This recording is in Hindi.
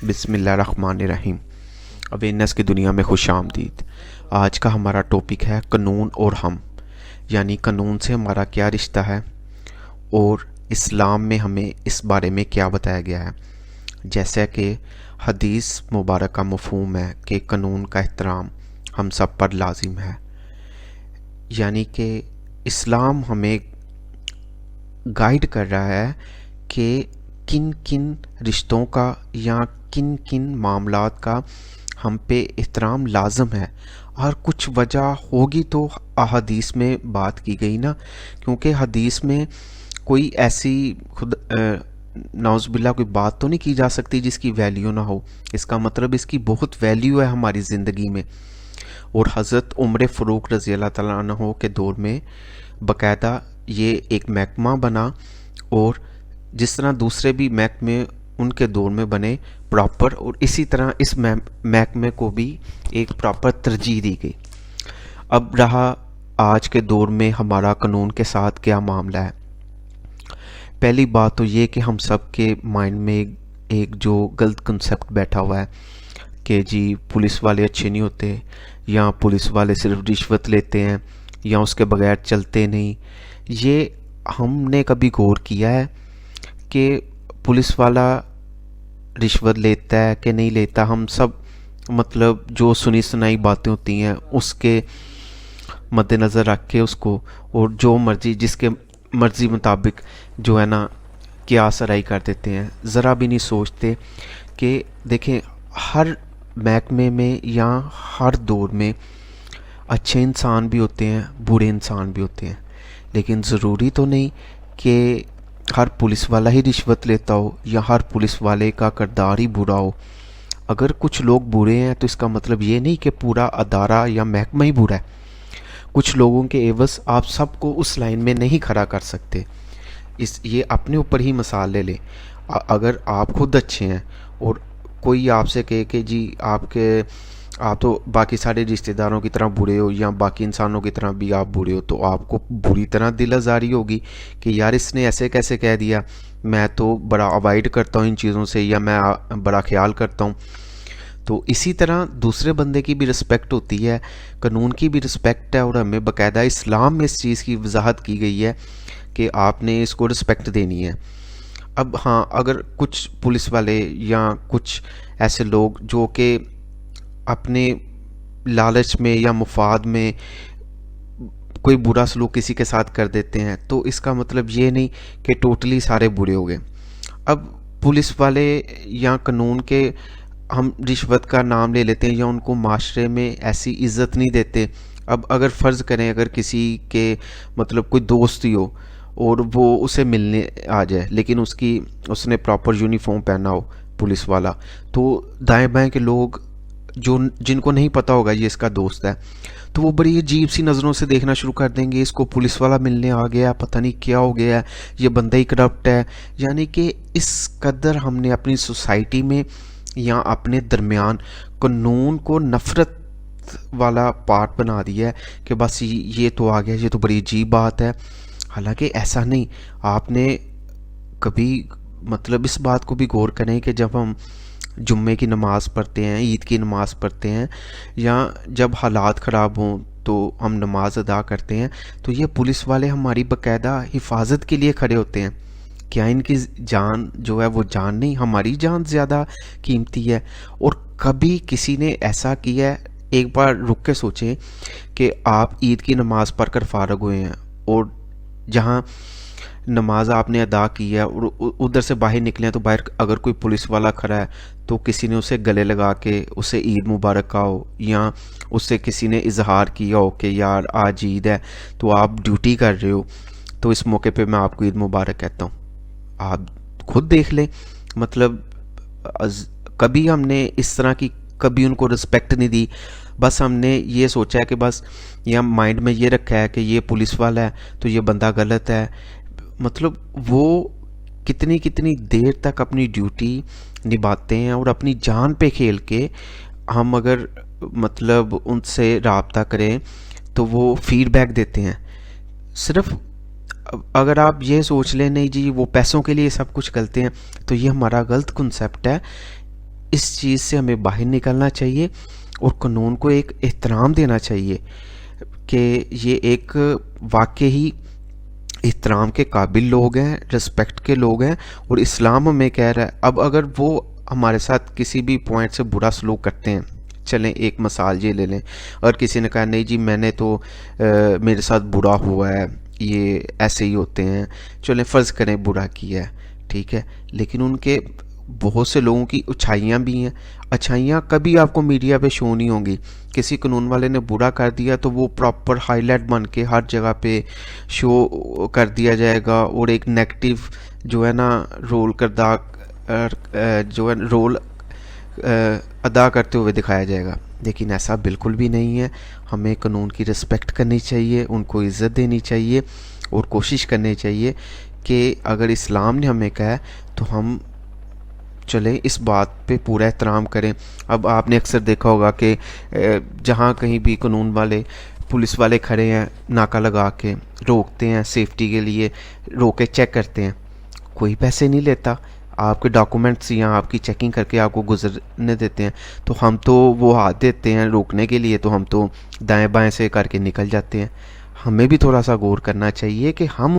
बिस्मिल्लाहिर्रहमानिर्रहीम। अवेयरनेस की दुनिया में खुश आमदीद। आज का हमारा टॉपिक है कानून और हम, यानी कानून से हमारा क्या रिश्ता है और इस्लाम में हमें इस बारे में क्या बताया गया है। जैसा कि हदीस मुबारक का मफ़हूम है कि कानून का एहतराम हम सब पर लाजिम है, यानी कि इस्लाम हमें गाइड कर रहा है कि किन किन रिश्तों का या किन किन मामलात का हम पे एहतराम लाजम है। और कुछ वजह होगी तो हदीस में बात की गई ना, क्योंकि हदीस में कोई ऐसी खुद नाउज़ुबिल्लाह कोई बात तो नहीं की जा सकती जिसकी वैल्यू ना हो। इसका मतलब इसकी बहुत वैल्यू है हमारी ज़िंदगी में। और हज़रत उमर फ़ारूक रज़ी अल्लाह तआला अन्हु के दौर में बाकायदा ये एक महकमा बना, और जिस तरह दूसरे भी महकमे उनके दौर में बने प्रॉपर, और इसी तरह इस महकमे को भी एक प्रॉपर तरजीह दी गई। अब रहा आज के दौर में हमारा कानून के साथ क्या मामला है। पहली बात तो ये कि हम सब के माइंड में एक जो गलत कंसेप्ट बैठा हुआ है कि जी पुलिस वाले अच्छे नहीं होते, या पुलिस वाले सिर्फ रिश्वत लेते हैं, या उसके बगैर चलते नहीं। ये हमने कभी गौर किया है कि पुलिस वाला रिश्वत लेता है कि नहीं लेता? हम सब मतलब जो सुनी सुनाई बातें होती हैं उसके मद्देनज़र रख के उसको, और जो मर्जी जिसके मर्ज़ी मुताबिक जो है ना क़ियास आराई कर देते हैं। ज़रा भी नहीं सोचते कि देखें हर महकमे में या हर दौर में अच्छे इंसान भी होते हैं, बुरे इंसान भी होते हैं, लेकिन ज़रूरी तो नहीं कि हर पुलिस वाला ही रिश्वत लेता हो या हर पुलिस वाले का किरदार ही बुरा हो। अगर कुछ लोग बुरे हैं तो इसका मतलब ये नहीं कि पूरा अदारा या महकमा ही बुरा है। कुछ लोगों के एवज़ आप सबको उस लाइन में नहीं खड़ा कर सकते। ये अपने ऊपर ही मिसाल ले लें। अगर आप खुद अच्छे हैं और कोई आपसे कहे कि जी आप तो बाकी सारे रिश्तेदारों की तरह बुरे हो या बाकी इंसानों की तरह भी आप बुरे हो, तो आपको बुरी तरह दिल आज़ारी होगी कि यार इसने ऐसे कैसे कह दिया, मैं तो बड़ा अवॉइड करता हूँ इन चीज़ों से, या मैं बड़ा ख्याल करता हूँ। तो इसी तरह दूसरे बंदे की भी रिस्पेक्ट होती है, कानून की भी रिस्पेक्ट है, और हमें बाकायदा इस्लाम में इस चीज़ की वजाहत की गई है कि आपने इसको रिस्पेक्ट देनी है। अब हाँ, अगर कुछ पुलिस वाले या कुछ ऐसे लोग जो कि अपने लालच में या मुफाद में कोई बुरा सलूक किसी के साथ कर देते हैं, तो इसका मतलब ये नहीं कि टोटली सारे बुरे हो गए। अब पुलिस वाले या कानून के हम रिश्वत का नाम ले लेते हैं या उनको माशरे में ऐसी इज़्ज़त नहीं देते। अब अगर फ़र्ज़ करें अगर किसी के मतलब कोई दोस्त ही हो और वो उसे मिलने आ जाए, लेकिन उसने प्रॉपर यूनिफॉर्म पहना हो पुलिस वाला, तो दाएं बाएं के लोग जो जिनको नहीं पता होगा ये इसका दोस्त है, तो वो बड़ी अजीब सी नज़रों से देखना शुरू कर देंगे, इसको पुलिस वाला मिलने आ गया, पता नहीं क्या हो गया है, ये बंदा ही करप्ट है। यानी कि इस कदर हमने अपनी सोसाइटी में या अपने दरमियान कानून को नफ़रत वाला पार्ट बना दिया है कि बस ये तो आ गया, ये तो बड़ी अजीब बात है। हालांकि ऐसा नहीं। आपने कभी मतलब इस बात को भी गौर करें कि जब हम जुम्मे की नमाज़ पढ़ते हैं, ईद की नमाज़ पढ़ते हैं, या जब हालात ख़राब हों तो हम नमाज अदा करते हैं, तो ये पुलिस वाले हमारी बाकायदा हिफाजत के लिए खड़े होते हैं। क्या इनकी जान जो है वो जान नहीं, हमारी जान ज़्यादा कीमती है? और कभी किसी ने ऐसा किया है? एक बार रुक के सोचें कि आप ईद की नमाज़ पढ़ कर फारग हुए हैं और जहाँ नमाज आपने अदा की है और उधर से बाहर निकले हैं, तो बाहर अगर कोई पुलिस वाला खड़ा है तो किसी ने उसे गले लगा के उसे ईद मुबारक कहा हो, या उससे किसी ने इजहार किया हो कि यार आज ईद है तो आप ड्यूटी कर रहे हो, तो इस मौके पे मैं आपको ईद मुबारक कहता हूँ। आप खुद देख लें। मतलब कभी हमने इस तरह की कभी उनको रिस्पेक्ट नहीं दी। बस हमने ये सोचा है कि बस या माइंड में ये रखा है कि ये पुलिस वाला है तो ये बंदा गलत है। मतलब वो कितनी कितनी देर तक अपनी ड्यूटी निभाते हैं और अपनी जान पे खेल के हम अगर मतलब उनसे राब्ता करें तो वो फीडबैक देते हैं। सिर्फ अगर आप ये सोच लें नहीं जी वो पैसों के लिए सब कुछ करते हैं, तो ये हमारा गलत कॉन्सेप्ट है। इस चीज़ से हमें बाहर निकलना चाहिए और कानून को एक एहतराम देना चाहिए कि ये एक वाकई ही एहतराम के काबिल लोग हैं, रिस्पेक्ट के लोग हैं। और इस्लाम हमें कह रहा है, अब अगर वो हमारे साथ किसी भी पॉइंट से बुरा सलूक करते हैं, चलें एक मिसाल ये ले लें, और किसी ने कहा नहीं जी मैंने तो मेरे साथ बुरा हुआ है, ये ऐसे ही होते हैं, चलें फ़र्ज़ करें बुरा किया है, ठीक है, लेकिन उनके बहुत से लोगों की अच्छाइयाँ भी हैं। अच्छाइयाँ कभी आपको मीडिया पे शो नहीं होंगी। किसी कानून वाले ने बुरा कर दिया तो वो प्रॉपर हाईलाइट बन के हर जगह पे शो कर दिया जाएगा और एक नेगेटिव जो है ना रोल जो है रोल अदा करते हुए दिखाया जाएगा। लेकिन ऐसा बिल्कुल भी नहीं है। हमें कानून की रिस्पेक्ट करनी चाहिए, उनको इज़्ज़त देनी चाहिए और कोशिश करनी चाहिए कि अगर इस्लाम ने हमें कहा तो हम चलें इस बात पे पूरा एहतराम करें। अब आपने अक्सर देखा होगा कि जहाँ कहीं भी कानून वाले पुलिस वाले खड़े हैं, नाका लगा के रोकते हैं, सेफ्टी के लिए रोक के चेक करते हैं, कोई पैसे नहीं लेता, आपके डॉक्यूमेंट्स या आपकी चेकिंग करके आपको गुजरने देते हैं। तो हम तो वो हाथ देते हैं रोकने के लिए, तो हम तो दाएं बाएं से करके निकल जाते हैं। हमें भी थोड़ा सा गौर करना चाहिए कि हम